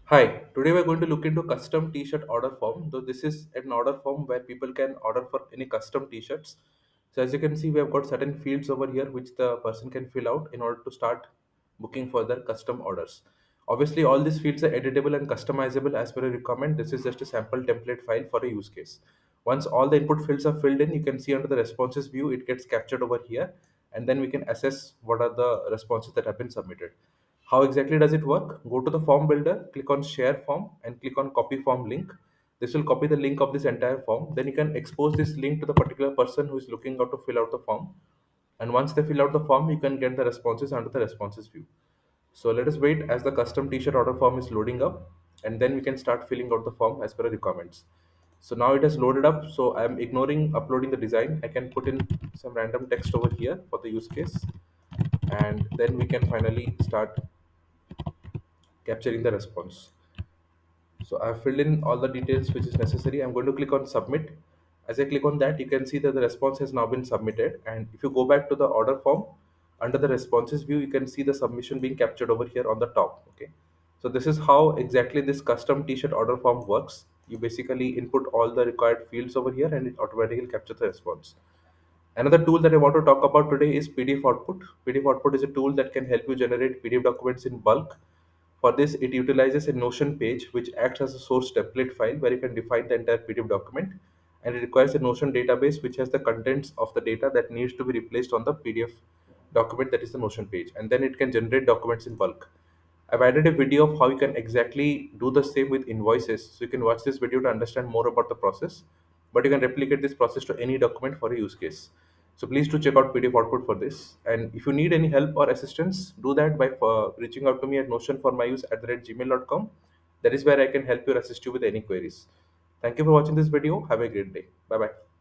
Hi, today we're going to look into custom t-shirt order form. Though this is an order form where people can order for any custom t-shirts. So as you can see, we have got certain fields over here which the person can fill out in order to start booking for their custom orders. Obviously, all these fields are editable and customizable as per a requirement. This is just a sample template file for a use case. Once all the input fields are filled in, you can see under the responses view, it gets captured over here, and then we can assess what are the responses that have been submitted. How exactly does it work? Go to the form builder, click on share form and click on copy form link. This will copy the link of this entire form. Then you can expose this link to the particular person who is looking out to fill out the form. And once they fill out the form, you can get the responses under the responses view. So let us wait as the custom t-shirt order form is loading up, and then we can start filling out the form as per the requirements. So now it has loaded up. So I'm ignoring uploading the design. I can put in some random text over here for the use case, and then we can finally start capturing the response. So I've filled in all the details which is necessary. I'm going to click on submit. As I click on that, you can see that the response has now been submitted. And if you go back to the order form, under the responses view, you can see the submission being captured over here on the top. Okay. So this is how exactly this custom t-shirt order form works. You basically input all the required fields over here and it automatically captures the response. Another tool that I want to talk about today is PDF Output. PDF Output is a tool that can help you generate PDF documents in bulk. For this, it utilizes a Notion page which acts as a source template file where you can define the entire PDF document, and it requires a Notion database which has the contents of the data that needs to be replaced on the PDF document that is the Notion page, and then it can generate documents in bulk. I've added a video of how you can exactly do the same with invoices. So you can watch this video to understand more about the process, but you can replicate this process to any document for a use case. So please do check out PDF output for this. And if you need any help or assistance, do that by reaching out to me at notionformyuse@gmail.com. That is where I can help you or assist you with any queries. Thank you for watching this video. Have a great day. Bye bye.